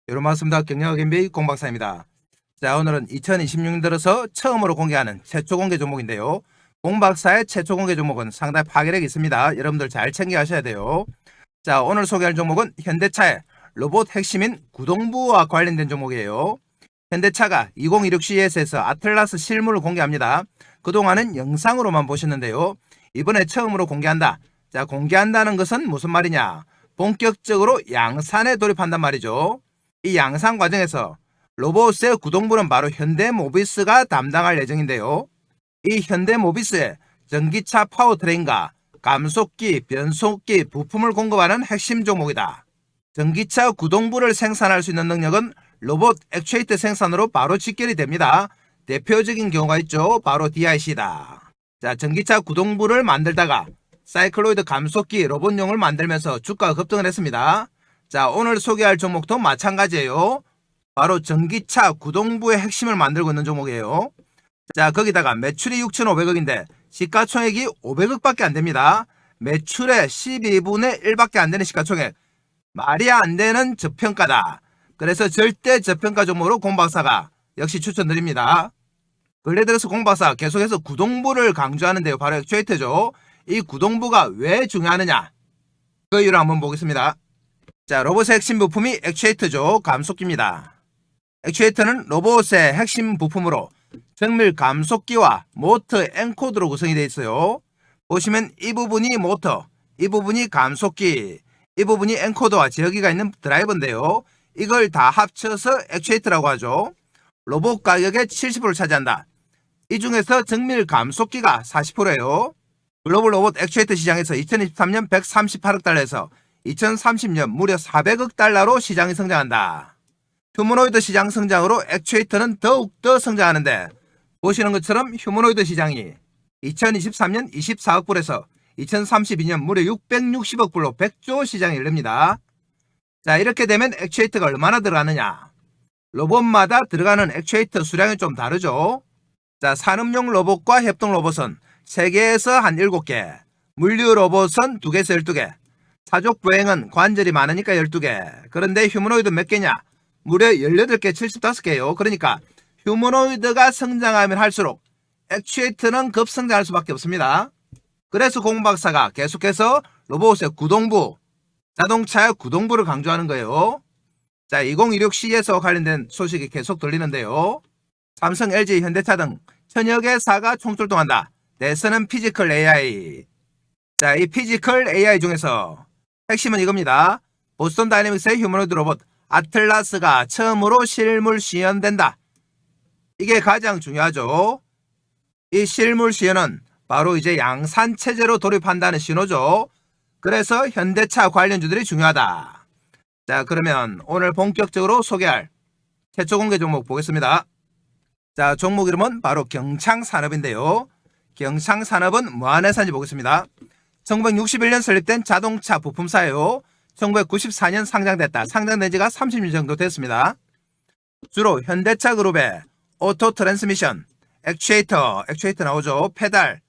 여러분 반갑습니다. 경영학 MBA 공박사입니다. 자, 오늘은 2026년 들어서 처음으로 공개하는 최초 공개 종목인데요. 공박사의 최초 공개 종목은 상당히 파괴력이 있습니다. 여러분들 잘 챙겨가셔야 돼요. 자, 오늘 소개할 종목은 현대차의 로봇 핵심인 구동부와 관련된 종목이에요. 현대차가 2026 CES에서 아틀라스 실물을 공개합니다. 그동안은 영상으로만 보셨는데요. 이번에 처음으로 공개한다. 자, 공개한다는 것은 무슨 말이냐? 본격적으로 양산에 돌입한단 말이죠. 이 양산 과정에서 로봇의 구동부는 바로 현대모비스가 담당할 예정인데요. 이 현대모비스의 전기차 파워트레인과 감속기, 변속기, 부품을 공급하는 핵심 종목이다. 전기차 구동부를 생산할 수 있는 능력은 로봇 액추에이터 생산으로 바로 직결이 됩니다. 대표적인 경우가 있죠. 바로 DIC다. 자, 전기차 구동부를 만들다가 사이클로이드 감속기 로봇용을 만들면서 주가가 급등을 했습니다. 자, 오늘 소개할 종목도 마찬가지예요. 바로 전기차 구동부의 핵심을 만들고 있는 종목이에요. 자, 거기다가 매출이 6,500억인데 시가총액이 500억밖에 안 됩니다. 매출의 12분의 1밖에 안 되는 시가총액. 말이 안 되는 저평가다. 그래서 절대 저평가 종목으로 공박사가 역시 추천드립니다. 근래 들어서 공박사 계속해서 구동부를 강조하는데요. 바로 액추에이터죠. 이 구동부가 왜 중요하느냐? 그 이유를 한번 보겠습니다. 자, 로봇의 핵심 부품이 액추에이터죠. 감속기입니다. 액추에이터는 로봇의 핵심 부품으로 정밀 감속기와 모터 엔코더로 구성이 되어 있어요. 보시면 이 부분이 모터, 이 부분이 감속기, 이 부분이 엔코더와 제어기가 있는 드라이버인데요. 이걸 다 합쳐서 액추에이터라고 하죠. 로봇 가격의 70%를 차지한다. 이 중에서 정밀 감속기가 40%예요. 글로벌 로봇 액추에이터 시장에서 2023년 138억 달러에서 2030년 무려 400억 달러로 시장이 성장한다. 휴머노이드 시장 성장으로 액추에이터는 더욱더 성장하는데 보시는 것처럼 휴머노이드 시장이 2023년 24억 불에서 2032년 무려 660억 불로 100조 시장이 열립니다. 자, 이렇게 되면 액추에이터가 얼마나 들어가느냐? 로봇마다 들어가는 액추에이터 수량이 좀 다르죠. 자, 산업용 로봇과 협동 로봇은 3개에서 한 7개, 물류 로봇은 2개에서 12개, 사족 보행은 관절이 많으니까 12개. 그런데 휴머노이드 몇 개냐? 무려 18개, 75개예요. 그러니까 휴머노이드가 성장하면 할수록 액추에이터는 급성장할 수밖에 없습니다. 그래서 공박사가 계속해서 로봇의 구동부, 자동차의 구동부를 강조하는 거예요. 자, 2026 CES와 관련된 소식이 계속 들리는데요. 삼성, LG, 현대차 등 천여 개사가 총출동한다. 내서는 피지컬 AI. 자, 이 피지컬 AI 중에서 핵심은 이겁니다. 보스턴 다이내믹스의 휴머노이드 로봇 아틀라스가 처음으로 실물 시연된다. 이게 가장 중요하죠. 이 실물 시연은 바로 이제 양산 체제로 돌입한다는 신호죠. 그래서 현대차 관련주들이 중요하다. 자, 그러면 오늘 본격적으로 소개할 최초 공개 종목 보겠습니다. 자, 종목 이름은 바로 경창산업인데요. 경창산업은 뭐하는 회사인지 보겠습니다. 1961년 설립된 자동차 부품사예요. 1994년 상장됐다. 상장된 지가 30년 정도 됐습니다. 주로 현대차 그룹의 오토 트랜스미션, 액추에이터 나오죠. 페달,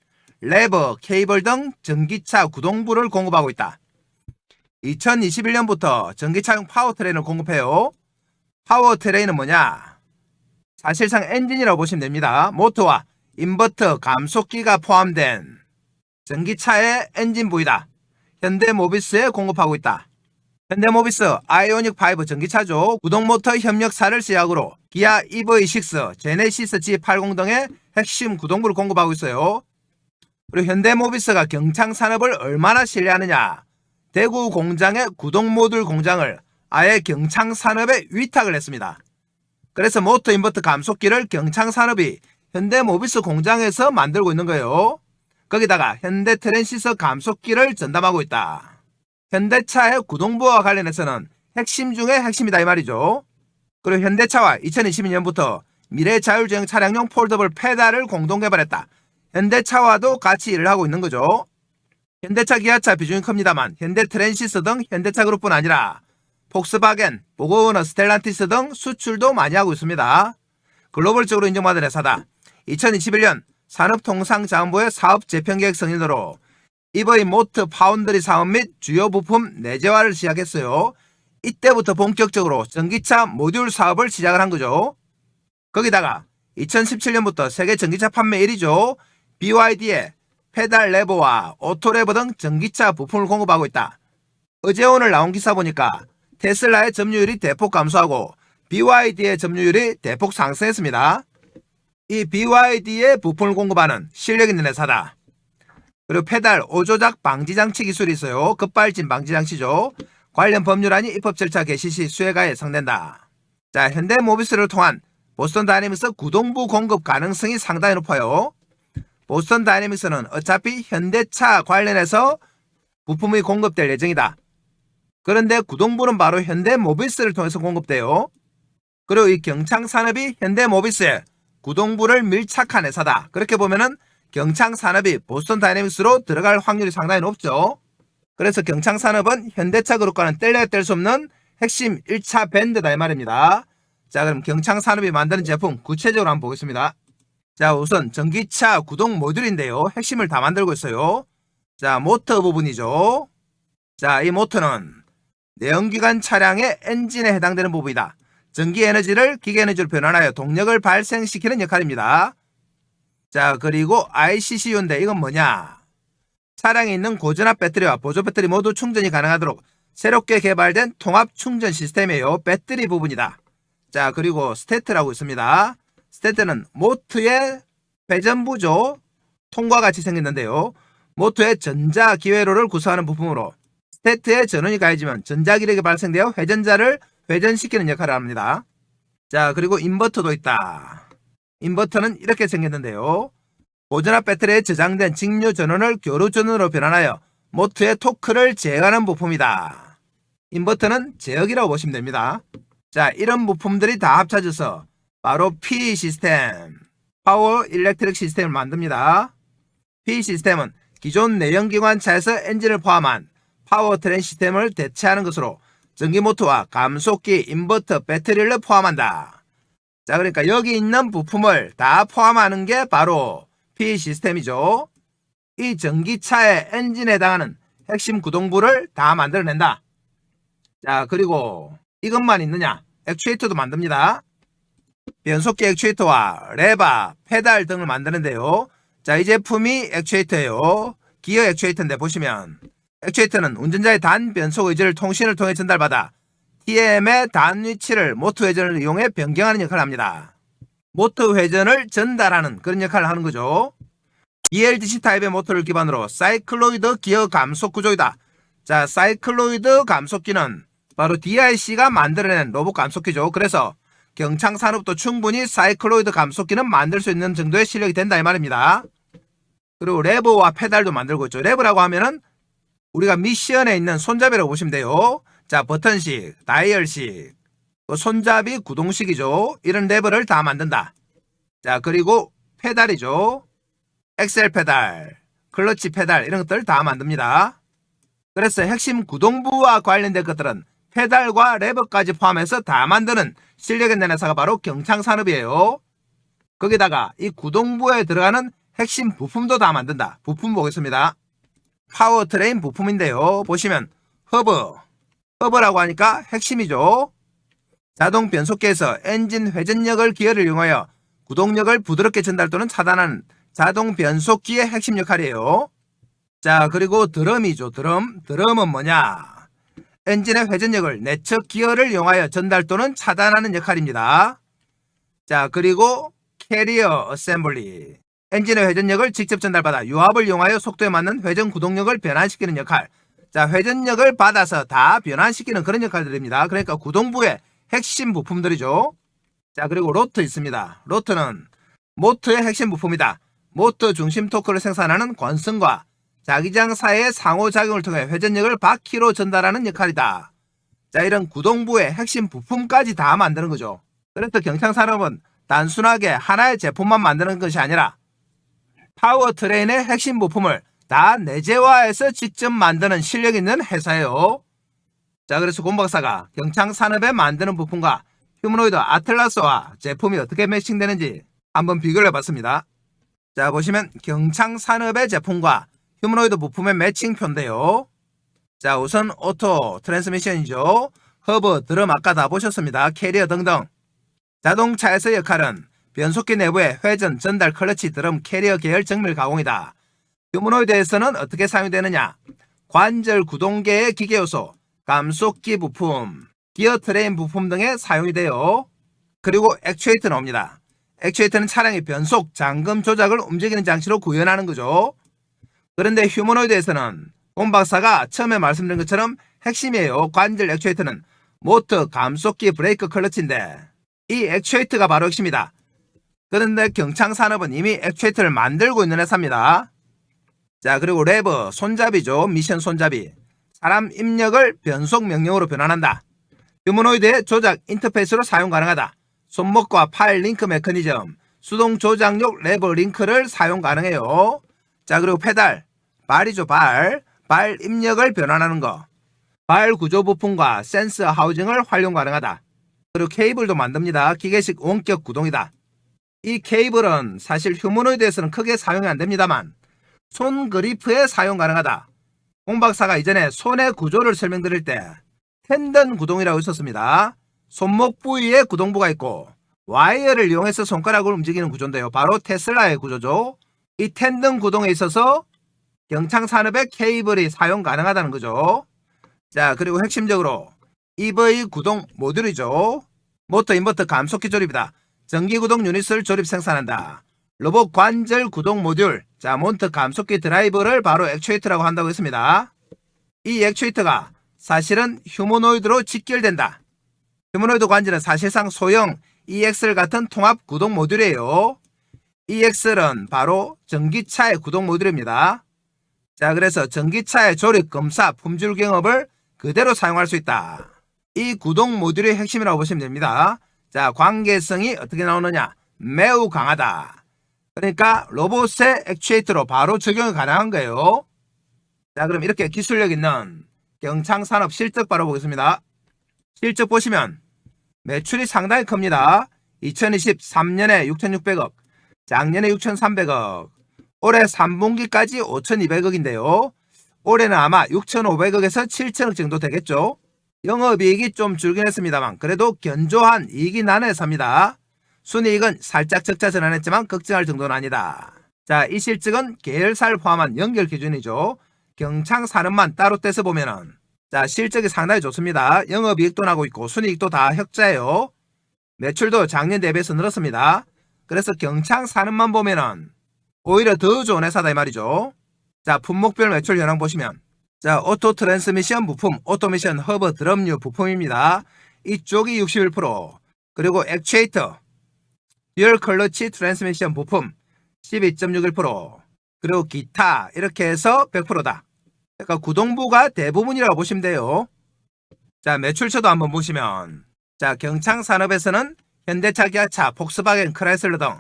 레버, 케이블 등 전기차 구동부를 공급하고 있다. 2021년부터 전기차용 파워트레인을 공급해요. 파워트레인은 뭐냐? 사실상 엔진이라고 보시면 됩니다. 모터와 인버터, 감속기가 포함된 전기차의 엔진 부위다. 현대모비스에 공급하고 있다. 현대모비스 아이오닉5 전기차죠. 구동모터 협력사를 시작으로 기아 EV6, 제네시스 G80 등의 핵심 구동부를 공급하고 있어요. 그리고 현대모비스가 경창산업을 얼마나 신뢰하느냐? 대구 공장의 구동모듈 공장을 아예 경창산업에 위탁을 했습니다. 그래서 모터 인버터 감속기를 경창산업이 현대모비스 공장에서 만들고 있는 거예요. 거기다가 현대트랜시스 감속기를 전담하고 있다. 현대차의 구동부와 관련해서는 핵심 중에 핵심이다 이 말이죠. 그리고 현대차와 2022년부터 미래자율주행 차량용 폴더블 페달을 공동 개발했다. 현대차와도 같이 일을 하고 있는 거죠. 현대차, 기아차 비중이 큽니다만 현대트랜시스 등 현대차 그룹뿐 아니라 폭스바겐, 보고오너, 스텔란티스 등 수출도 많이 하고 있습니다. 글로벌적으로 인정받은 회사다. 2021년 산업통상자원부의 사업 재편계획 승인으로 EV 모터 파운드리 사업 및 주요 부품 내재화를 시작했어요. 이때부터 본격적으로 전기차 모듈 사업을 시작을 한 거죠. 거기다가 2017년부터 세계 전기차 판매 1위죠. BYD의 페달 레버와 오토 레버 등 전기차 부품을 공급하고 있다. 어제 오늘 나온 기사 보니까 테슬라의 점유율이 대폭 감소하고 BYD의 점유율이 대폭 상승했습니다. 이 BYD의 부품을 공급하는 실력 있는 회사다. 그리고 페달 오조작 방지장치 기술이 있어요. 급발진 방지장치죠. 관련 법률안이 입법 절차 개시 시 수혜가 예상된다. 자, 현대모비스를 통한 보스턴 다이내믹스 구동부 공급 가능성이 상당히 높아요. 보스턴 다이내믹스는 어차피 현대차 관련해서 부품이 공급될 예정이다. 그런데 구동부는 바로 현대모비스를 통해서 공급돼요. 그리고 이 경창산업이 현대모비스의 구동부를 밀착한 회사다. 그렇게 보면은 경창산업이 보스턴 다이내믹스로 들어갈 확률이 상당히 높죠. 그래서 경창산업은 현대차 그룹과는 뗄래야 뗄 수 없는 핵심 1차 밴드다 이 말입니다. 자, 그럼 경창산업이 만드는 제품 구체적으로 한번 보겠습니다. 자, 우선 전기차 구동 모듈인데요. 핵심을 다 만들고 있어요. 자, 모터 부분이죠. 자, 이 모터는 내연기관 차량의 엔진에 해당되는 부분이다. 전기 에너지를 기계 에너지로 변환하여 동력을 발생시키는 역할입니다. 자, 그리고 ICCU인데 이건 뭐냐? 차량에 있는 고전압 배터리와 보조 배터리 모두 충전이 가능하도록 새롭게 개발된 통합 충전 시스템이에요. 배터리 부분이다. 자, 그리고 스태트라고 있습니다. 스태트는 모터의 회전부죠. 통과 같이 생겼는데요. 모터의 전자기회로를 구성하는 부품으로 스태트에 전원이 가해지면 전자기력이 발생되어 회전자를 회전시키는 역할을 합니다. 자, 그리고 인버터도 있다. 인버터는 이렇게 생겼는데요. 고전압 배터리에 저장된 직류 전원을 교류 전원으로 변환하여 모터의 토크를 제어하는 부품이다. 인버터는 제어기라고 보시면 됩니다. 자, 이런 부품들이 다 합쳐져서 바로 P 시스템, 파워 일렉트릭 시스템을 만듭니다. P 시스템은 기존 내연기관 차에서 엔진을 포함한 파워트레인 시스템을 대체하는 것으로 전기모터와 감속기, 인버터, 배터리를 포함한다. 자, 그러니까 여기 있는 부품을 다 포함하는 게 바로 P 시스템이죠. 이 전기차의 엔진에 해당하는 핵심 구동부를 다 만들어낸다. 자, 그리고 이것만 있느냐? 액추에이터도 만듭니다. 변속기 액추에이터와 레바, 페달 등을 만드는데요. 자, 이 제품이 액추에이터예요. 기어 액추에이터인데 보시면 액추에이터는 운전자의 단 변속 의지를 통신을 통해 전달받아 TM의 단 위치를 모터 회전을 이용해 변경하는 역할을 합니다. 모터 회전을 전달하는 그런 역할을 하는 거죠. ELDC 타입의 모터를 기반으로 사이클로이드 기어 감속 구조이다. 자, 사이클로이드 감속기는 바로 DIC가 만들어낸 로봇 감속기죠. 그래서 경창산업도 충분히 사이클로이드 감속기는 만들 수 있는 정도의 실력이 된다 이 말입니다. 그리고 레버와 페달도 만들고 있죠. 레버라고 하면은 우리가 미션에 있는 손잡이라고 보시면 돼요. 자, 버튼식, 다이얼식, 손잡이 구동식이죠. 이런 레버를 다 만든다. 자, 그리고 페달이죠. 엑셀 페달, 클러치 페달 이런 것들 다 만듭니다. 그래서 핵심 구동부와 관련된 것들은 페달과 레버까지 포함해서 다 만드는 실력 있는 회사가 바로 경창산업이에요. 거기다가 이 구동부에 들어가는 핵심 부품도 다 만든다. 부품 보겠습니다. 파워트레인 부품인데요. 보시면 허브라고 하니까 핵심이죠. 자동 변속기에서 엔진 회전력을 기어를 이용하여 구동력을 부드럽게 전달 또는 차단하는 자동 변속기의 핵심 역할이에요. 자, 그리고 드럼이죠. 드럼은 뭐냐? 엔진의 회전력을 내측 기어를 이용하여 전달 또는 차단하는 역할입니다. 자, 그리고 캐리어 어셈블리, 엔진의 회전력을 직접 전달받아 유압을 이용하여 속도에 맞는 회전 구동력을 변환시키는 역할. 자, 회전력을 받아서 다 변환시키는 그런 역할들입니다. 그러니까 구동부의 핵심 부품들이죠. 자, 그리고 로터 있습니다. 로터는 모터의 핵심 부품이다. 모터 중심 토크를 생산하는 권선과 자기장 사이의 상호작용을 통해 회전력을 바퀴로 전달하는 역할이다. 자, 이런 구동부의 핵심 부품까지 다 만드는 거죠. 그래서 경창산업은 단순하게 하나의 제품만 만드는 것이 아니라 파워트레인의 핵심 부품을 다 내재화해서 직접 만드는 실력 있는 회사예요. 자, 그래서 곰박사가 경창산업에 만드는 부품과 휴머노이드 아틀라스와 제품이 어떻게 매칭되는지 한번 비교를 해봤습니다. 자, 보시면 경창산업의 제품과 휴머노이드 부품의 매칭표인데요. 자, 우선 오토 트랜스미션이죠. 허브, 드럼 아까 다 보셨습니다. 캐리어 등등. 자동차에서 역할은 변속기 내부의 회전, 전달, 클러치, 드럼, 캐리어 계열 정밀 가공이다. 휴머노이드에서는 어떻게 사용되느냐? 관절 구동계의 기계요소, 감속기 부품, 기어 트레인 부품 등에 사용이 돼요. 그리고 액추에이터 나옵니다. 액추에이터는 차량의 변속, 잠금 조작을 움직이는 장치로 구현하는 거죠. 그런데 휴머노이드에서는 공 박사가 처음에 말씀드린 것처럼 핵심이에요. 관절 액추에이터는 모터, 감속기, 브레이크, 클러치인데 이 액추에이터가 바로 핵심이다. 그런데 경창산업은 이미 액추에이터를 만들고 있는 회사입니다. 자, 그리고 레버, 손잡이죠. 미션 손잡이. 사람 입력을 변속 명령으로 변환한다. 휴머노이드의 조작 인터페이스로 사용 가능하다. 손목과 팔 링크 메커니즘, 수동 조작용 레버 링크를 사용 가능해요. 자, 그리고 페달, 발이죠. 발 입력을 변환하는 거. 발 구조 부품과 센서 하우징을 활용 가능하다. 그리고 케이블도 만듭니다. 기계식 원격 구동이다. 이 케이블은 사실 휴머노이드에서는 크게 사용이 안 됩니다만 손 그리프에 사용 가능하다. 공 박사가 이전에 손의 구조를 설명드릴 때 텐던 구동이라고 있었습니다. 손목 부위에 구동부가 있고 와이어를 이용해서 손가락을 움직이는 구조인데요. 바로 테슬라의 구조죠. 이 텐던 구동에 있어서 경창산업의 케이블이 사용 가능하다는 거죠. 자, 그리고 핵심적으로 EV 구동 모듈이죠. 모터 인버터 감속기 조립이다. 전기 구동 유닛을 조립 생산한다. 로봇 관절 구동 모듈, 자, 모터 감속기 드라이버를 바로 액추에이터라고 한다고 했습니다. 이 액추에이터가 사실은 휴머노이드로 직결된다. 휴머노이드 관절은 사실상 소형 EXL 같은 통합 구동 모듈이에요. EXL은 바로 전기차의 구동 모듈입니다. 자, 그래서 전기차의 조립, 검사, 품질 경업을 그대로 사용할 수 있다. 이 구동 모듈의 핵심이라고 보시면 됩니다. 자, 관계성이 어떻게 나오느냐? 매우 강하다. 그러니까 로봇의 액추에이터로 바로 적용이 가능한 거예요. 자, 그럼 이렇게 기술력 있는 경창산업 실적 바로 보겠습니다. 실적 보시면 매출이 상당히 큽니다. 2023년에 6,600억, 작년에 6,300억, 올해 3분기까지 5,200억인데요. 올해는 아마 6,500억에서 7,000억 정도 되겠죠. 영업이익이 좀 줄긴 했습니다만 그래도 견조한 이익이 나는 회사입니다. 순이익은 살짝 적자 전환했지만 걱정할 정도는 아니다. 자, 이 실적은 계열사를 포함한 연결 기준이죠. 경창산업만 따로 떼서 보면은 자, 실적이 상당히 좋습니다. 영업이익도 나고 있고 순이익도 다 흑자예요. 매출도 작년 대비해서 늘었습니다. 그래서 경창산업만 보면은 오히려 더 좋은 회사다 이 말이죠. 자, 품목별 매출 현황 보시면 자, 오토 트랜스미션 부품, 오토미션 허브 드럼류 부품입니다. 이쪽이 61%, 그리고 액추에이터, 듀얼 클러치 트랜스미션 부품 12.61%, 그리고 기타 이렇게 해서 100%다. 그러니까 구동부가 대부분이라고 보시면 돼요. 자, 매출처도 한번 보시면 자, 경창산업에서는 현대차, 기아차, 폭스바겐, 크라이슬러 등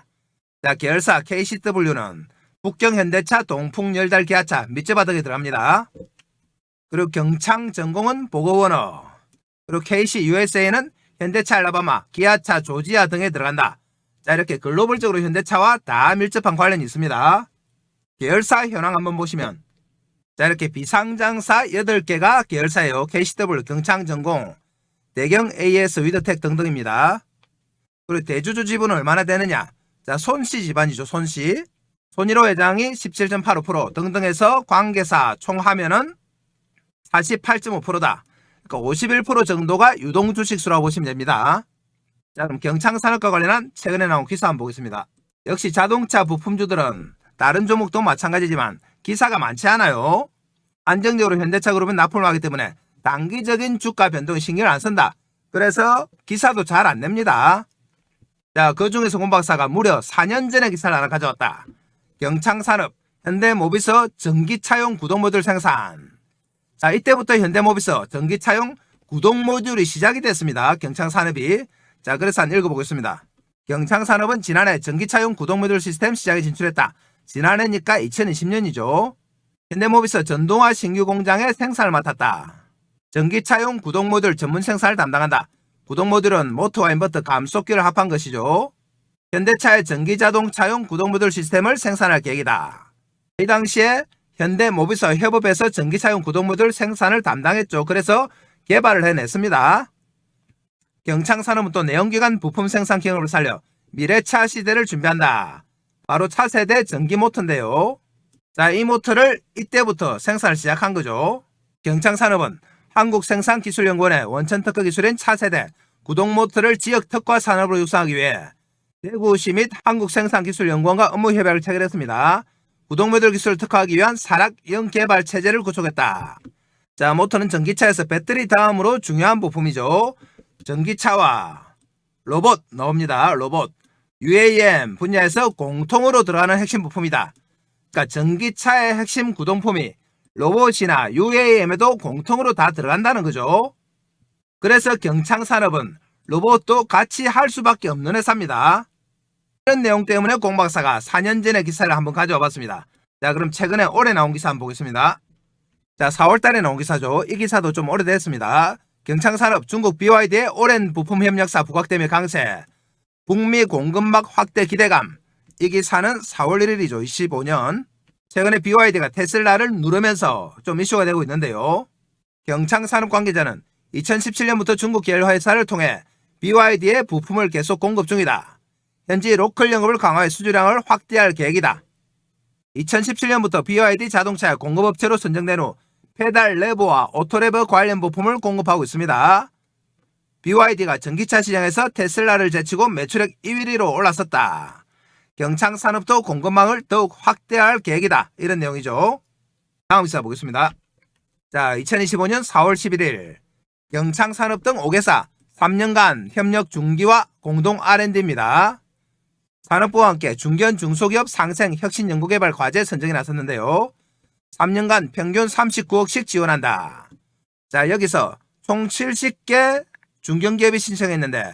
자, 계열사 KCW는 북경 현대차, 동풍 열달 기아차, 밑재바 등에 들어갑니다. 그리고 경창전공은 보고원어, 그리고 KC USA는 현대차 알라바마, 기아차 조지아 등에 들어간다. 자, 이렇게 글로벌적으로 현대차와 다 밀접한 관련이 있습니다. 계열사 현황 한번 보시면 자, 이렇게 비상장사 8개가 계열사예요. KCW, 경창전공, 대경 AS, 위드텍 등등입니다. 그리고 대주주 지분은 얼마나 되느냐? 자, 손씨 집안이죠. 손씨. 손일호 회장이 17.85% 등등해서 관계사 총 하면은 48.5%다. 그러니까 51% 정도가 유동주식수라고 보시면 됩니다. 자, 그럼 경창산업과 관련한 최근에 나온 기사 한번 보겠습니다. 역시 자동차 부품주들은 다른 종목도 마찬가지지만 기사가 많지 않아요. 안정적으로 현대차 그룹은 납품을 하기 때문에 단기적인 주가 변동에 신경을 안 쓴다. 그래서 기사도 잘 안 냅니다. 자, 그 중에서 공 박사가 무려 4년 전에 기사를 하나 가져왔다. 경창산업, 현대모비스 전기차용 구동 모듈 생산. 자, 이때부터 현대모비스 전기차용 구동 모듈이 시작이 됐습니다. 경창산업이. 자, 그래서 한번 읽어보겠습니다. 경창산업은 지난해 전기차용 구동 모듈 시스템 시장에 진출했다. 지난해니까 2020년이죠. 현대모비스 전동화 신규 공장의 생산을 맡았다. 전기차용 구동 모듈 전문 생산을 담당한다. 구동 모듈은 모터와 인버터 감속기를 합한 것이죠. 현대차의 전기자동차용 구동 모듈 시스템을 생산할 계획이다. 이 당시에 현대모비스 협업에서 전기차용 구동 모듈 생산을 담당했죠. 그래서 개발을 해냈습니다. 경창산업은 또 내연기관 부품 생산 기능을 살려 미래차 시대를 준비한다. 바로 차세대 전기 모터인데요. 자, 이 모터를 이때부터 생산을 시작한 거죠. 경창산업은 한국생산기술연구원의 원천 특허 기술인 차세대 구동 모터를 지역 특화 산업으로 육성하기 위해 대구시 및 한국생산기술연구원과 업무 협약을 체결했습니다. 구동 모듈 기술을 특화하기 위한 산학형 개발 체제를 구축했다. 자, 모터는 전기차에서 배터리 다음으로 중요한 부품이죠. 전기차와 로봇 나옵니다. 로봇. UAM 분야에서 공통으로 들어가는 핵심 부품이다. 그러니까 전기차의 핵심 구동품이 로봇이나 UAM에도 공통으로 다 들어간다는 거죠. 그래서 경창산업은 로봇도 같이 할 수밖에 없는 회사입니다. 이런 내용 때문에 공박사가 4년 전의 기사를 한번 가져와 봤습니다. 자, 그럼 최근에 올해 나온 기사 한번 보겠습니다. 자, 4월달에 나온 기사죠. 이 기사도 좀 오래됐습니다. 경창산업 중국 BYD의 오랜 부품 협력사 부각됨의 강세, 북미 공급망 확대 기대감. 이 기사는 4월 1일이죠. 25년. 최근에 BYD가 테슬라를 누르면서 좀 이슈가 되고 있는데요. 경창산업 관계자는 2017년부터 중국 계열 회사를 통해 BYD의 부품을 계속 공급 중이다. 현재 로컬 영업을 강화해 수주량을 확대할 계획이다. 2017년부터 BYD 자동차의 공급업체로 선정된 후 페달 레버와 오토레버 관련 부품을 공급하고 있습니다. BYD가 전기차 시장에서 테슬라를 제치고 매출액 1위로 올라섰다. 경창산업도 공급망을 더욱 확대할 계획이다. 이런 내용이죠. 다음 기사 보겠습니다. 자, 2025년 4월 11일 경창산업 등 5개사 3년간 협력 중기와 공동 R&D입니다. 산업부와 함께 중견 중소기업 상생 혁신 연구개발 과제 선정에 나섰는데요. 3년간 평균 39억씩 지원한다. 자, 여기서 총 70개 중견기업이 신청했는데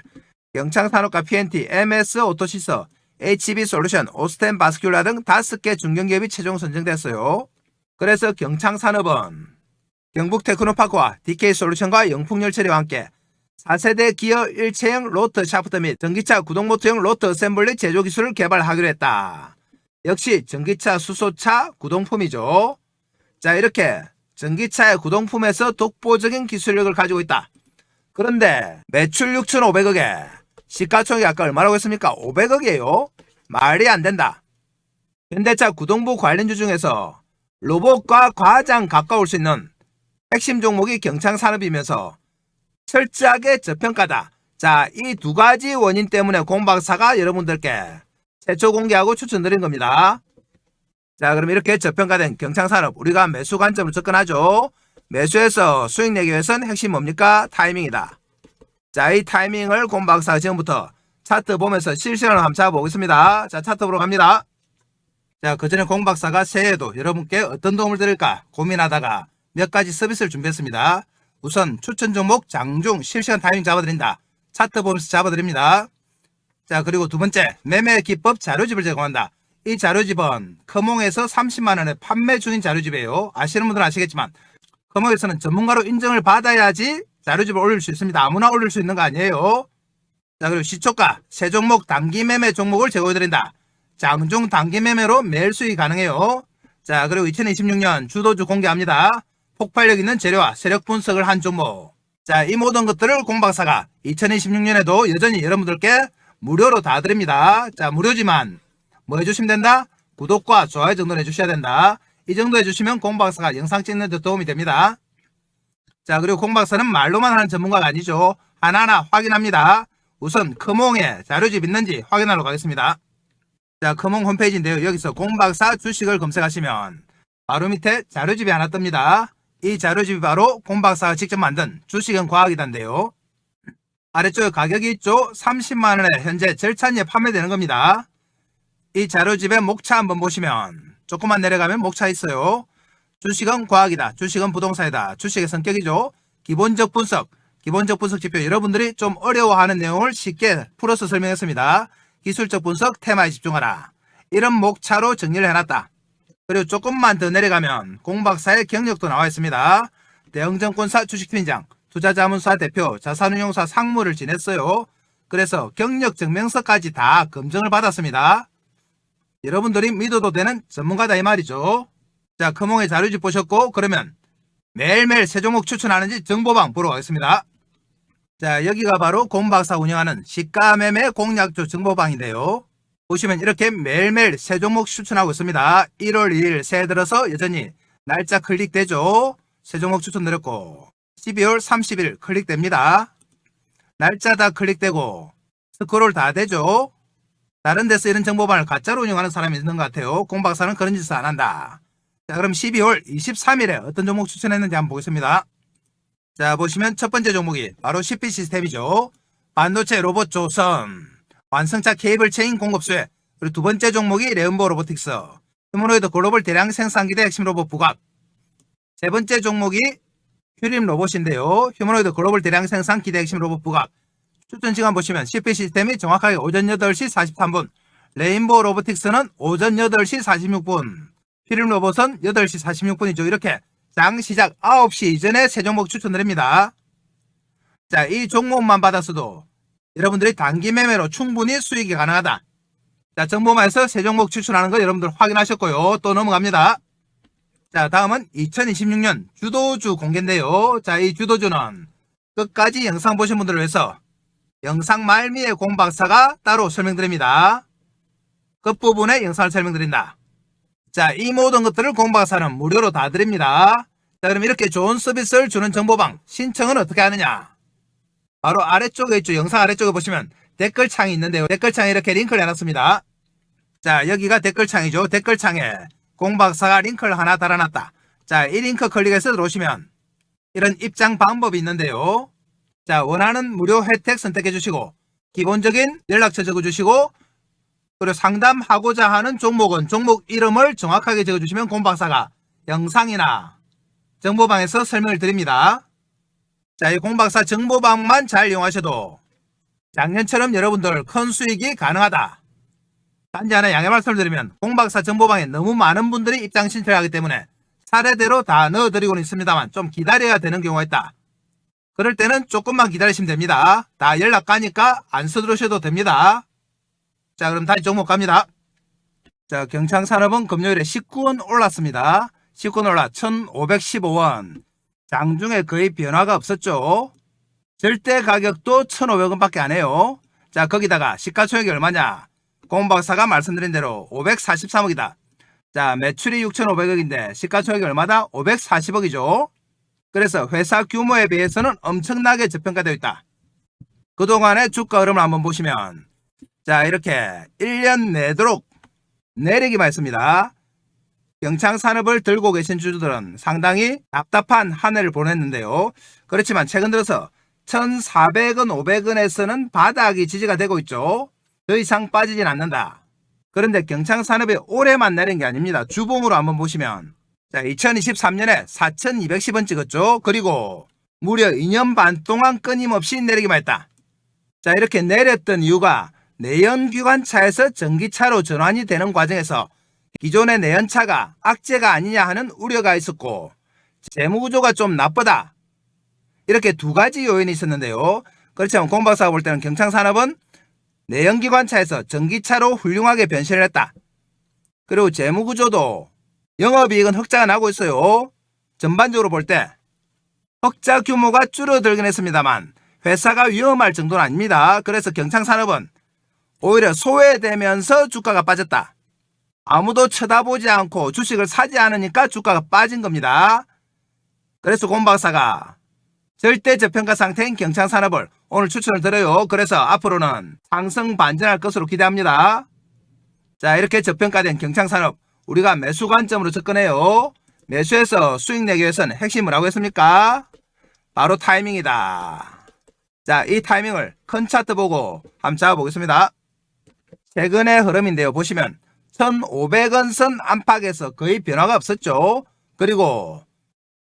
경창산업과 PNT, MS 오토시서, HB 솔루션, 오스템 바스큘라 등 5개 중견기업이 최종 선정됐어요. 그래서 경창산업은 경북테크노파크와 DK솔루션과 영풍열처리와 함께 4세대 기어 일체형 로터 샤프트 및 전기차 구동모터용 로터 어셈블리 제조 기술을 개발하기로 했다. 역시 전기차 수소차 구동품이죠. 자, 이렇게 전기차의 구동품에서 독보적인 기술력을 가지고 있다. 그런데 매출 6,500억에 시가총액이 아까 얼마라고 했습니까? 500억이에요. 말이 안 된다. 현대차 구동부 관련주 중에서 로봇과 가장 가까울 수 있는 핵심 종목이 경창산업이면서 철저하게 저평가다. 자, 이 두 가지 원인 때문에 공박사가 여러분들께 최초 공개하고 추천드린 겁니다. 자, 그럼 이렇게 저평가된 경창산업 우리가 매수 관점으로 접근하죠. 매수해서 수익 내기 위해서는 핵심 뭡니까? 타이밍이다. 자, 이 타이밍을 공박사가 지금부터 차트 보면서 실시간으로 한번 잡아보겠습니다. 자, 차트 보러 갑니다. 자, 그 전에 공박사가 새해에도 여러분께 어떤 도움을 드릴까 고민하다가 몇 가지 서비스를 준비했습니다. 우선 추천 종목 장중 실시간 타이밍 잡아드린다. 차트 보면서 잡아드립니다. 자, 그리고 두 번째 매매 기법 자료집을 제공한다. 이 자료집은 커몽에서 30만원에 판매 중인 자료집이에요. 아시는 분들은 아시겠지만 커몽에서는 전문가로 인정을 받아야지 자료집을 올릴 수 있습니다. 아무나 올릴 수 있는 거 아니에요. 자, 그리고 시초가 세 종목 단기 매매 종목을 제공해드린다. 장중 단기 매매로 매일 수익이 가능해요. 자, 그리고 2026년 주도주 공개합니다. 폭발력 있는 재료와 세력 분석을 한 종목. 자, 이 모든 것들을 공박사가 2026년에도 여전히 여러분들께 무료로 다 드립니다. 자, 무료지만 뭐 해주시면 된다? 구독과 좋아요 정도는 해주셔야 된다. 이 정도 해주시면 공박사가 영상 찍는 데 도움이 됩니다. 자, 그리고 공박사는 말로만 하는 전문가가 아니죠. 하나하나 확인합니다. 우선 커몽에 자료집 있는지 확인하러 가겠습니다. 자, 커몽 홈페이지인데요. 여기서 공박사 주식을 검색하시면 바로 밑에 자료집이 하나 뜹니다. 이 자료집이 바로 공박사가 직접 만든 주식은 과학이단데요. 아래쪽에 가격이 있죠. 30만원에 현재 절찬리에 판매되는 겁니다. 이 자료집의 목차 한번 보시면 조금만 내려가면 목차 있어요. 주식은 과학이다. 주식은 부동산이다. 주식의 성격이죠. 기본적 분석 지표 여러분들이 좀 어려워하는 내용을 쉽게 풀어서 설명했습니다. 기술적 분석 테마에 집중하라. 이런 목차로 정리를 해놨다. 그리고 조금만 더 내려가면 공박사의 경력도 나와 있습니다. 대형증권사 주식팀장, 투자자문사 대표, 자산운용사 상무를 지냈어요. 그래서 경력 증명서까지 다 검증을 받았습니다. 여러분들이 믿어도 되는 전문가다 이 말이죠. 자, 커몽의 자료집 보셨고 그러면 매일매일 새 종목 추천하는지 정보방 보러 가겠습니다. 자, 여기가 바로 곰박사 운영하는 시가매매 공략조 정보방인데요. 보시면 이렇게 매일매일 새 종목 추천하고 있습니다. 1월 2일 새해 들어서 여전히 날짜 클릭되죠. 새 종목 추천드렸고 12월 30일 클릭됩니다. 날짜 다 클릭되고 스크롤 다 되죠. 다른 데서 이런 정보방을 가짜로 운영하는 사람이 있는 것 같아요. 곰박사는 그런 짓을 안 한다. 자, 그럼 12월 23일에 어떤 종목 추천했는지 한번 보겠습니다. 자, 보시면 첫 번째 종목이 바로 CP 시스템이죠. 반도체 로봇 조선, 완성차 케이블 체인 공급 수혜. 그리고 두 번째 종목이 레온보 로보틱스, 휴머노이드 글로벌 대량 생산기대 핵심 로봇 부각. 세 번째 종목이 휴림 로봇인데요. 휴머노이드 글로벌 대량 생산 기대 핵심 로봇 부각. 추천 시간 보시면 CP 시스템이 정확하게 오전 8시 43분, 레인보우 로보틱스는 오전 8시 46분, 휴림 로봇은 8시 46분이죠. 이렇게 장 시작 9시 이전에 새 종목 추천드립니다. 자, 이 종목만 받았어도 여러분들이 단기 매매로 충분히 수익이 가능하다. 자, 정보만에서 새 종목 추천하는 거 여러분들 확인하셨고요. 또 넘어갑니다. 자, 다음은 2026년 주도주 공개인데요. 자, 이 주도주는 끝까지 영상 보신 분들을 위해서 영상 말미에 곰박사가 따로 설명드립니다. 끝부분에 영상을 설명드린다. 자, 이 모든 것들을 곰박사는 무료로 다 드립니다. 자, 그럼 이렇게 좋은 서비스를 주는 정보방 신청은 어떻게 하느냐? 바로 아래쪽에 있죠. 영상 아래쪽에 보시면 댓글창이 있는데요. 댓글창에 이렇게 링크를 해놨습니다. 자, 여기가 댓글창이죠. 댓글창에 곰박사가 링크를 하나 달아놨다. 자, 이 링크 클릭해서 들어오시면 이런 입장 방법이 있는데요. 자, 원하는 무료 혜택 선택해 주시고 기본적인 연락처 적어 주시고 그리고 상담하고자 하는 종목은 종목 이름을 정확하게 적어주시면 곰박사가 영상이나 정보방에서 설명을 드립니다. 자, 이 곰박사 정보방만 잘 이용하셔도 작년처럼 여러분들 큰 수익이 가능하다. 단지 하나 양해 말씀드리면 곰박사 정보방에 너무 많은 분들이 입장 신청을 하기 때문에 차례대로 다 넣어드리고는 있습니다만 좀 기다려야 되는 경우가 있다. 그럴 때는 조금만 기다리시면 됩니다. 다 연락 가니까 안 서두르셔도 됩니다. 자, 그럼 다시 종목 갑니다. 자, 경창산업은 금요일에 19원 올랐습니다. 19원 올라 1515원. 장중에 거의 변화가 없었죠. 절대 가격도 1500원 밖에 안 해요. 자, 거기다가 시가총액이 얼마냐? 곰박사가 말씀드린 대로 543억이다. 자, 매출이 6500억인데 시가총액이 얼마다? 540억이죠. 그래서 회사 규모에 비해서는 엄청나게 저평가되어 있다. 그동안의 주가 흐름을 한번 보시면 자, 이렇게 1년 내도록 내리기만 했습니다. 경창산업을 들고 계신 주주들은 상당히 답답한 한 해를 보냈는데요. 그렇지만 최근 들어서 1400원, 500원에서는 바닥이 지지가 되고 있죠. 더 이상 빠지진 않는다. 그런데 경창산업이 올해만 내린 게 아닙니다. 주봉으로 한번 보시면 자, 2023년에 4210원 찍었죠. 그리고 무려 2년 반 동안 끊임없이 내리기만 했다. 자, 이렇게 내렸던 이유가 내연기관차에서 전기차로 전환이 되는 과정에서 기존의 내연차가 악재가 아니냐 하는 우려가 있었고 재무구조가 좀 나쁘다. 이렇게 두 가지 요인이 있었는데요. 그렇지만 곰박사가 볼 때는 경창산업은 내연기관차에서 전기차로 훌륭하게 변신을 했다. 그리고 재무구조도 영업이익은 흑자가 나고 있어요. 전반적으로 볼 때 흑자 규모가 줄어들긴 했습니다만 회사가 위험할 정도는 아닙니다. 그래서 경창산업은 오히려 소외되면서 주가가 빠졌다. 아무도 쳐다보지 않고 주식을 사지 않으니까 주가가 빠진 겁니다. 그래서 곰박사가 절대 저평가 상태인 경창산업을 오늘 추천을 드려요. 그래서 앞으로는 상승 반전할 것으로 기대합니다. 자, 이렇게 저평가된 경창산업 우리가 매수 관점으로 접근해요. 매수해서 수익 내기 위해서는 핵심은 뭐라고 했습니까? 바로 타이밍이다. 자, 이 타이밍을 큰 차트 보고 한번 잡아보겠습니다. 최근의 흐름인데요. 보시면 1500원 선 안팎에서 거의 변화가 없었죠. 그리고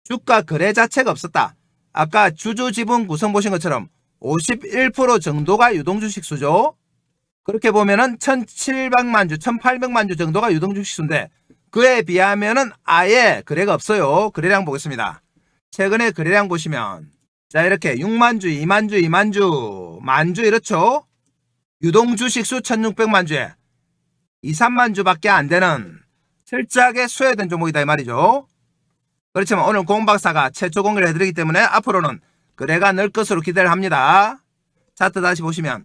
주가 거래 자체가 없었다. 아까 주주 지분 구성 보신 것처럼 51% 정도가 유동주식 수죠. 그렇게 보면은 1700만 주, 1800만 주 정도가 유동주식 수인데 그에 비하면은 아예 거래가 없어요. 거래량 보겠습니다. 최근에 거래량 보시면 자, 이렇게 6만 주, 2만 주, 2만 주, 만주 이렇죠. 유동주식 수 1600만 주에 2, 3만 주밖에 안 되는 철저하게 소외된 종목이다 이 말이죠. 그렇지만 오늘 곰박사가 최초 공개를 해드리기 때문에 앞으로는 거래가 늘 것으로 기대를 합니다. 차트 다시 보시면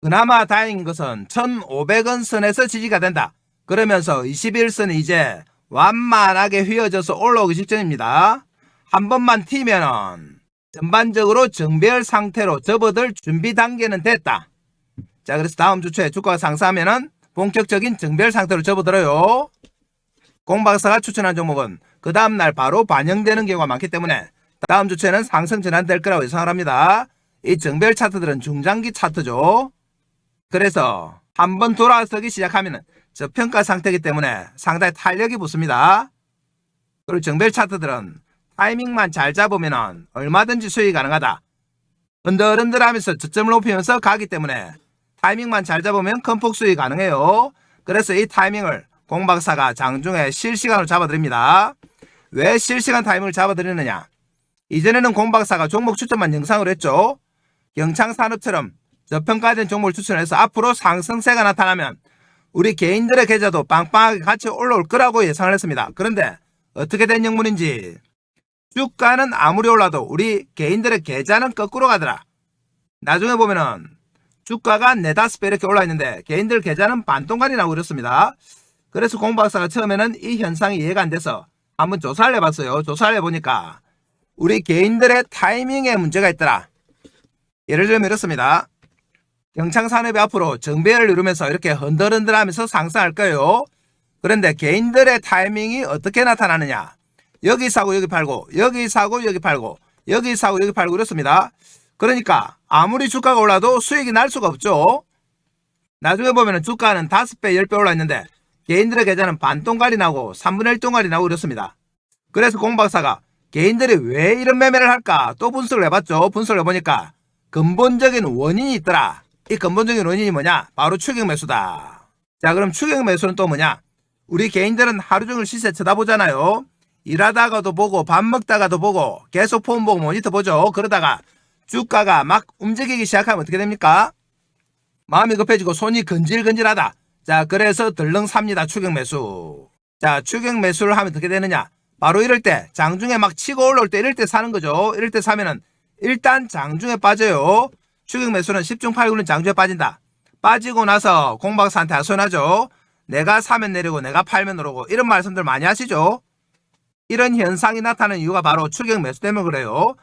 그나마 다행인 것은 1500원 선에서 지지가 된다. 그러면서 21선이 이제 완만하게 휘어져서 올라오기 직전입니다. 한 번만 튀면은 전반적으로 정배열 상태로 접어들 준비 단계는 됐다. 자, 그래서 다음 주초에 주가가 상승하면은 본격적인 정배열 상태로 접어들어요. 공박사가 추천한 종목은 그 다음날 바로 반영되는 경우가 많기 때문에 다음 주초에는 상승 전환될 거라고 예상을 합니다. 이 정배열 차트들은 중장기 차트죠. 그래서 한번 돌아서기 시작하면은 저평가 상태이기 때문에 상당히 탄력이 붙습니다. 그리고 정배열 차트들은 타이밍만 잘 잡으면 얼마든지 수익이 가능하다. 흔들흔들하면서 저점을 높이면서 가기 때문에 타이밍만 잘 잡으면 큰 폭 수익이 가능해요. 그래서 이 타이밍을 공박사가 장중에 실시간으로 잡아드립니다. 왜 실시간 타이밍을 잡아드리느냐? 이전에는 공박사가 종목 추천만 영상으로 했죠. 경창산업처럼 저평가된 종목을 추천해서 앞으로 상승세가 나타나면 우리 개인들의 계좌도 빵빵하게 같이 올라올 거라고 예상을 했습니다. 그런데 어떻게 된 영문인지 주가는 아무리 올라도 우리 개인들의 계좌는 거꾸로 가더라. 나중에 보면은 주가가 4-5배 이렇게 올라 있는데 개인들 계좌는 반동간이 나오고 이렇습니다. 그래서 공박사가 처음에는 이 현상이 이해가 안 돼서 한번 조사를 해봤어요. 조사를 해보니까 우리 개인들의 타이밍에 문제가 있더라. 예를 들면 이렇습니다. 경창산업이 앞으로 정배열을 이루면서 이렇게 흔들흔들하면서 상승할 거예요. 그런데 개인들의 타이밍이 어떻게 나타나느냐? 여기 사고 여기 팔고 여기 사고 여기 팔고 여기 사고 여기 팔고 이렇습니다. 그러니까 아무리 주가가 올라도 수익이 날 수가 없죠. 나중에 보면 주가는 5배 10배 올라 있는데 개인들의 계좌는 반동갈이 나고 3분의 1 동갈이 나고 이렇습니다. 그래서 공박사가 개인들이 왜 이런 매매를 할까 또 분석을 해봤죠. 분석을 해보니까 근본적인 원인이 있더라. 이 근본적인 원인이 뭐냐? 바로 추격 매수다. 자, 그럼 추격 매수는 또 뭐냐? 우리 개인들은 하루 종일 시세 쳐다보잖아요. 일하다가도 보고 밥 먹다가도 보고 계속 폰 보고 모니터 보죠. 그러다가 주가가 막 움직이기 시작하면 어떻게 됩니까? 마음이 급해지고 손이 건질건질하다. 자, 그래서 덜렁 삽니다. 추격 매수. 자, 추격 매수를 하면 어떻게 되느냐? 바로 이럴 때 장중에 막 치고 올라올 때 이럴 때 사는 거죠. 이럴 때 사면은 일단 장중에 빠져요. 추격 매수는 10중 8구는 장중에 빠진다. 빠지고 나서 공박사한테 하소연하죠. 내가 사면 내리고 내가 팔면 오르고 이런 말씀들 많이 하시죠. 이런 현상이 나타나는 이유가 바로 추격 매수 때문에 그래요.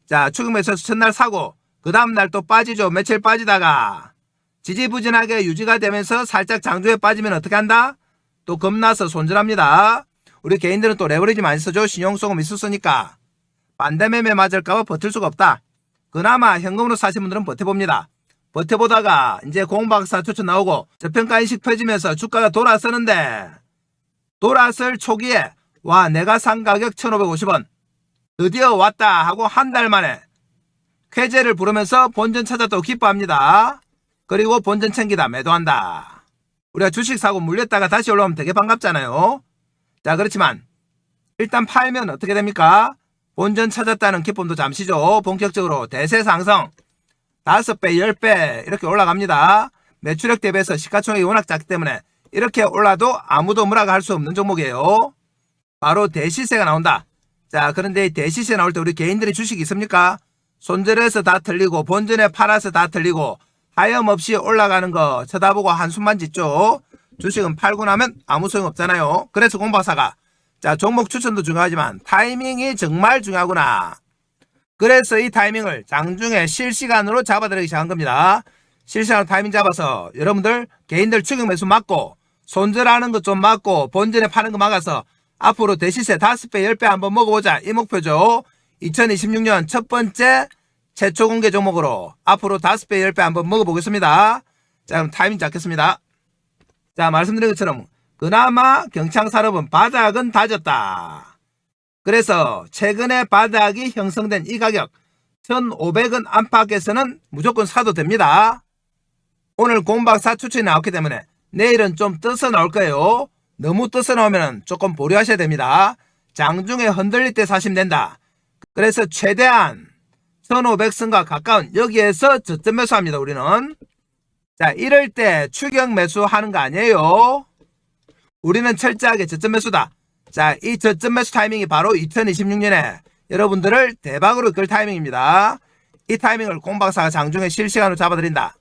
자, 추격 매수에서 첫날 사고 그 다음날 또 빠지죠. 며칠 빠지다가 지지부진하게 유지가 되면서 살짝 장중에 빠지면 어떻게 한다? 또 겁나서 손절합니다. 우리 개인들은 또 레버리지 많이 쓰죠. 신용소금 있었으니까 반대 매매 맞을까봐 버틸 수가 없다. 그나마 현금으로 사신 분들은 버텨봅니다. 버텨보다가 이제 공박사 추천 나오고 저평가 인식 펴지면서 주가가 돌아서는데 돌아설 초기에 와 내가 산 가격 1,550원 드디어 왔다 하고 한 달 만에 쾌재를 부르면서 본전 찾았다고 기뻐합니다. 그리고 본전 챙기다 매도한다. 우리가 주식 사고 물렸다가 다시 올라오면 되게 반갑잖아요. 자, 그렇지만 일단 팔면 어떻게 됩니까? 본전 찾았다는 기쁨도 잠시죠. 본격적으로 대세 상승 5배 10배 이렇게 올라갑니다. 매출액 대비해서 시가총액이 워낙 작기 때문에 이렇게 올라도 아무도 뭐라고 할 수 없는 종목이에요. 바로 대시세가 나온다. 자, 그런데 이 대시세 나올 때 우리 개인들이 주식이 있습니까? 손절해서 다 틀리고 본전에 팔아서 다 틀리고 하염없이 올라가는 거 쳐다보고 한숨만 짓죠. 주식은 팔고 나면 아무 소용 없잖아요. 그래서 공박사가 자, 종목 추천도 중요하지만 타이밍이 정말 중요하구나. 그래서 이 타이밍을 장중에 실시간으로 잡아드리기 시작한 겁니다. 실시간으로 타이밍 잡아서 여러분들 개인들 추격 매수 막고 손절하는 것 좀 막고 본전에 파는 거 막아서 앞으로 대시세 5배 10배 한번 먹어보자. 이 목표죠. 2026년 첫 번째 최초 공개 종목으로 앞으로 5배 10배 한번 먹어보겠습니다. 자, 그럼 타이밍 잡겠습니다. 자, 말씀드린 것처럼 그나마 경창산업은 바닥은 다졌다. 그래서 최근에 바닥이 형성된 이 가격 1,500원 안팎에서는 무조건 사도 됩니다. 오늘 공박사 추천이 나왔기 때문에 내일은 좀 떠서 나올 거예요. 너무 떠서 나오면 조금 보류하셔야 됩니다. 장중에 흔들릴 때 사시면 된다. 그래서 최대한 1,500선과 가까운 여기에서 저점 매수합니다. 우리는. 자, 이럴 때 추격 매수하는 거 아니에요. 우리는 철저하게 저점 매수다. 자, 이 저점 매수 타이밍이 바로 2026년에 여러분들을 대박으로 이끌 타이밍입니다. 이 타이밍을 공박사가 장중에 실시간으로 잡아드린다.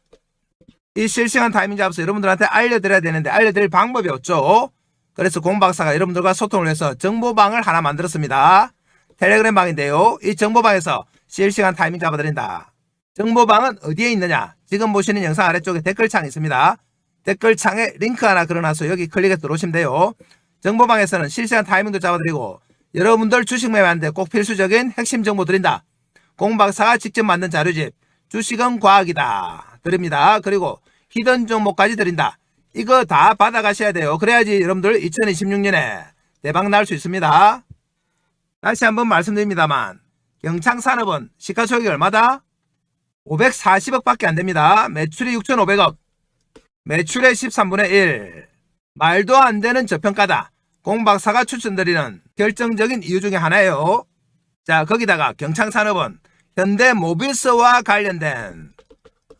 이 실시간 타이밍 잡아서 여러분들한테 알려드려야 되는데 알려드릴 방법이 없죠. 그래서 공박사가 여러분들과 소통을 위해서 정보방을 하나 만들었습니다. 텔레그램 방인데요. 이 정보방에서 실시간 타이밍 잡아드린다. 정보방은 어디에 있느냐? 지금 보시는 영상 아래쪽에 댓글창이 있습니다. 댓글창에 링크 하나 걸어놔서 여기 클릭해서 들어오시면 돼요. 정보방에서는 실시간 타이밍도 잡아드리고 여러분들 주식 매매하는데 꼭 필수적인 핵심 정보 드린다. 공박사가 직접 만든 자료집 주식은 과학이다 드립니다. 그리고 히든 종목까지 드린다. 이거 다 받아가셔야 돼요. 그래야지 여러분들 2026년에 대박 날 수 있습니다. 다시 한번 말씀드립니다만 경창산업은 시가총액이 얼마다? 540억 밖에 안됩니다. 매출이 6,500억, 매출의 13분의 1. 말도 안 되는 저평가다. 공박사가 추천드리는 결정적인 이유 중에 하나예요. 자, 거기다가 경창산업은 현대모비스와 관련된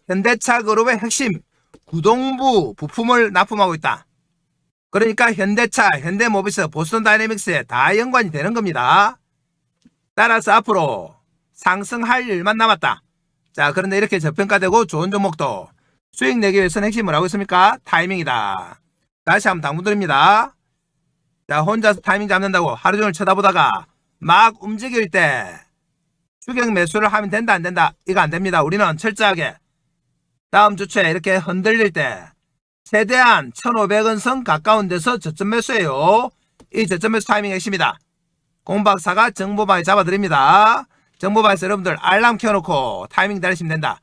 현대차 그룹의 핵심 구동부 부품을 납품하고 있다. 그러니까 현대차, 현대모비스, 보스턴 다이내믹스에 다 연관이 되는 겁니다. 따라서 앞으로 상승할 일만 남았다. 자, 그런데 이렇게 저평가되고 좋은 종목도 수익 내기 위해서는 핵심이 뭐라고 있습니까? 타이밍이다. 다시 한번 당부드립니다. 자, 혼자서 타이밍 잡는다고 하루 종일 쳐다보다가 막 움직일 때 추격 매수를 하면 된다 안 된다? 이거 안 됩니다. 우리는 철저하게 다음 주초에 이렇게 흔들릴 때 최대한 1,500원 선 가까운 데서 저점 매수예요. 이 저점 매수 타이밍 핵심이다. 공박사가 정보방에 잡아드립니다. 정보방에서 여러분들 알람 켜놓고 타이밍 기다리시면 된다.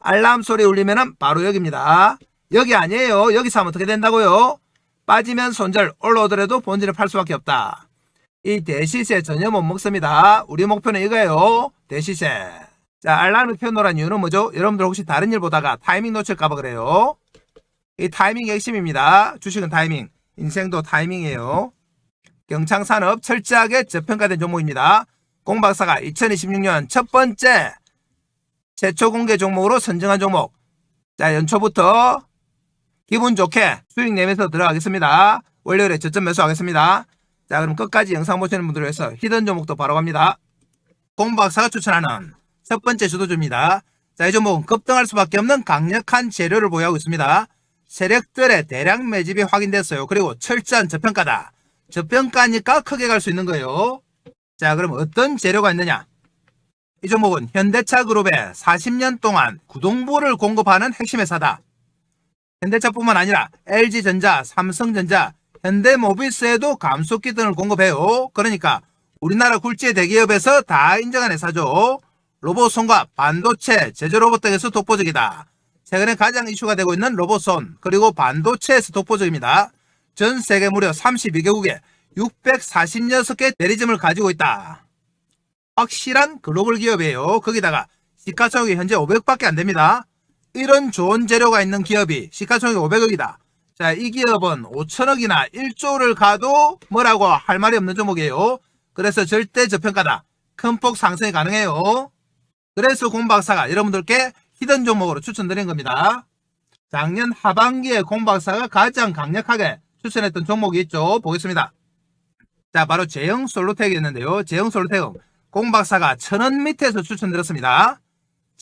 알람 소리 울리면은 바로 여기입니다. 여기 아니에요. 여기서 하면 어떻게 된다고요? 빠지면 손절, 올라오더라도 본질을 팔 수밖에 없다. 이 대시세 전혀 못 먹습니다. 우리 목표는 이거예요. 대시세. 자, 알람을 켜놓으란 이유는 뭐죠? 여러분들 혹시 다른 일 보다가 타이밍 놓칠까봐 그래요. 이 타이밍이 핵심입니다. 주식은 타이밍, 인생도 타이밍이에요. 경창산업 철저하게 저평가된 종목입니다. 공박사가 2026년 첫 번째 최초 공개 종목으로 선정한 종목. 자, 연초부터 기분 좋게 수익 내면서 들어가겠습니다. 월요일에 저점 매수하겠습니다. 자, 그럼 끝까지 영상 보시는 분들을 위해서 히든 종목도 바로 갑니다. 공박사가 추천하는 첫 번째 주도주입니다. 자, 이 종목은 급등할 수밖에 없는 강력한 재료를 보유하고 있습니다. 세력들의 대량 매집이 확인됐어요. 그리고 철저한 저평가다. 저평가니까 크게 갈 수 있는 거예요. 자, 그럼 어떤 재료가 있느냐? 이 종목은 현대차 그룹에 40년 동안 구동부를 공급하는 핵심 회사다. 현대차뿐만 아니라 LG전자, 삼성전자, 현대모비스에도 감속기 등을 공급해요. 그러니까 우리나라 굴지의 대기업에서 다 인정한 회사죠. 로봇 손과 반도체, 제조 로봇 등에서 독보적이다. 최근에 가장 이슈가 되고 있는 로봇손, 그리고 반도체에서 독보적입니다. 전 세계 무려 32개국에 646개 대리점을 가지고 있다. 확실한 글로벌 기업이에요. 거기다가 시가총액이 현재 500밖에 안 됩니다. 이런 좋은 재료가 있는 기업이 시가총액이 500억이다. 자, 이 기업은 5천억이나 1조를 가도 뭐라고 할 말이 없는 종목이에요. 그래서 절대 저평가다. 큰 폭 상승이 가능해요. 그래서 공박사가 여러분들께 히든 종목으로 추천드린 겁니다. 작년 하반기에 공박사가 가장 강력하게 추천했던 종목이 있죠. 보겠습니다. 자, 바로 제형솔루텍이었는데요. 제형솔루텍은 공박사가 1,000원 밑에서 추천드렸습니다.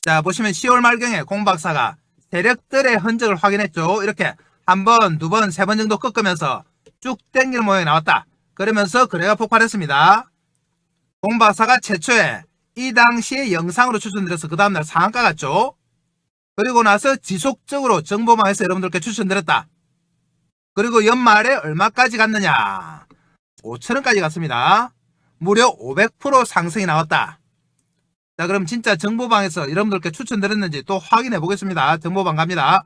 자, 보시면 10월 말경에 공박사가 세력들의 흔적을 확인했죠. 이렇게 한 번, 두 번, 세 번 정도 꺾으면서 쭉 땡기는 모양이 나왔다. 그러면서 거래가 폭발했습니다. 공박사가 최초에 이 당시에 영상으로 추천드려서 그 다음날 상한가 갔죠. 그리고 나서 지속적으로 정보망에서 여러분들께 추천드렸다. 그리고 연말에 얼마까지 갔느냐? 5천원까지 갔습니다. 무려 500% 상승이 나왔다. 자, 그럼 진짜 정보방에서 여러분들께 추천드렸는지 또 확인해 보겠습니다. 정보방 갑니다.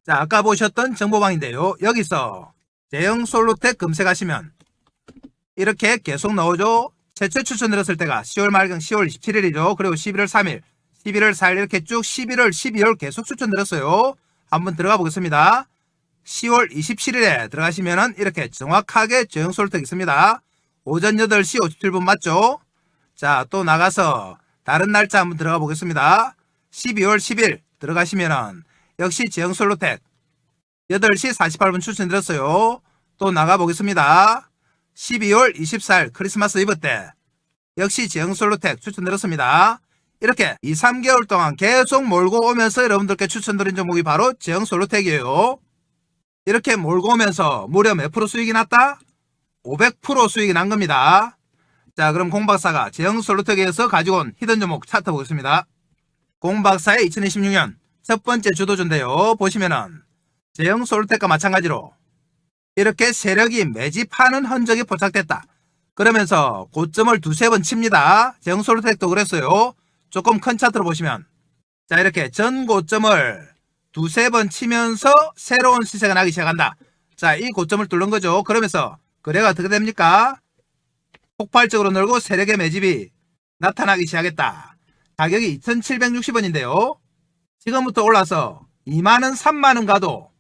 자, 아까 보셨던 정보방인데요. 여기서 제형솔루텍 검색하시면 이렇게 계속 나오죠. 최초 추천드렸을 때가 10월 말경 10월 27일이죠. 그리고 11월 3일, 11월 4일 이렇게 쭉 11월, 12월 계속 추천드렸어요. 한번 들어가 보겠습니다. 10월 27일에 들어가시면은 이렇게 정확하게 제형솔루텍 있습니다. 오전 8시 57분 맞죠? 자, 또 나가서 다른 날짜 한번 들어가 보겠습니다. 12월 10일 들어가시면은 역시 제형솔루텍 8시 48분 추천드렸어요. 또 나가 보겠습니다. 12월 24일 크리스마스 이브 때 역시 제형솔루텍 추천드렸습니다. 이렇게 2, 3개월 동안 계속 몰고 오면서 여러분들께 추천드린 종목이 바로 제형솔루텍이에요. 이렇게 몰고 오면서 무려 몇 프로 수익이 났다? 500% 수익이 난 겁니다. 자, 그럼 공박사가 제형솔루텍에서 가지고 온 히든 종목 차트 보겠습니다. 공박사의 2026년 첫 번째 주도주인데요. 보시면은 제형솔루텍과 마찬가지로 이렇게 세력이 매집하는 흔적이 포착됐다. 그러면서 고점을 두세 번 칩니다. 제형솔루텍도 그랬어요. 조금 큰 차트로 보시면 자, 이렇게 전 고점을 두세 번 치면서 새로운 시세가 나기 시작한다. 자, 이 고점을 뚫는 거죠. 그러면서 거래가 어떻게 됩니까? 폭발적으로 늘고 세력의 매집이 나타나기 시작했다. 가격이 2,760원인데요. 지금부터 올라서 2만원, 3만원 가도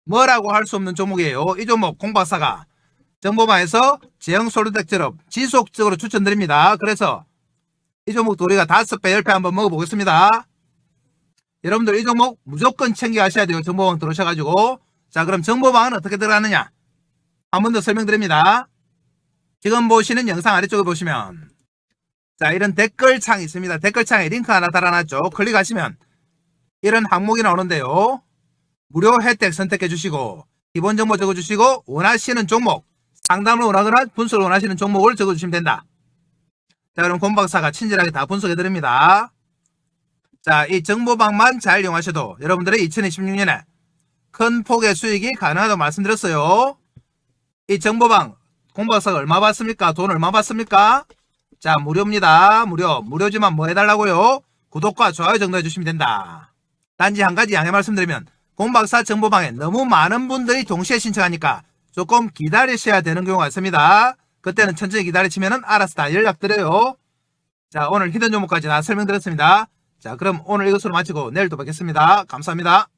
뭐라고 할 수 없는 종목이에요. 이 종목 공박사가 정보방에서 제형솔루텍처럼 지속적으로 추천드립니다. 그래서 이 종목도 우리가 5배, 10배 한번 먹어보겠습니다. 여러분들 이 종목 무조건 챙겨 가셔야 돼요. 정보방 들어오셔가지고. 자, 그럼 정보방은 어떻게 들어가느냐? 한 번 더 설명드립니다. 지금 보시는 영상 아래쪽에 보시면 자, 이런 댓글창이 있습니다. 댓글창에 링크 하나 달아놨죠. 클릭하시면 이런 항목이 나오는데요. 무료 혜택 선택해 주시고 기본 정보 적어주시고 원하시는 종목, 상담을 원하거나 분석을 원하시는 종목을 적어주시면 된다. 자, 그럼 공박사가 친절하게 다 분석해 드립니다. 자, 이 정보방만 잘 이용하셔도 여러분들의 2026년에 큰 폭의 수익이 가능하다고 말씀드렸어요. 이 정보방 공박사가 얼마 받습니까? 돈 얼마 받습니까? 자, 무료입니다. 무료지만 뭐 해달라고요? 구독과 좋아요 정도 해주시면 된다. 단지 한 가지 양해 말씀드리면 공박사 정보방에 너무 많은 분들이 동시에 신청하니까 조금 기다리셔야 되는 경우가 있습니다. 그때는 천천히 기다리시면 알아서 다 연락드려요. 자, 오늘 히든 종목까지 다 설명드렸습니다. 자, 그럼 오늘 이것으로 마치고 내일 또 뵙겠습니다. 감사합니다.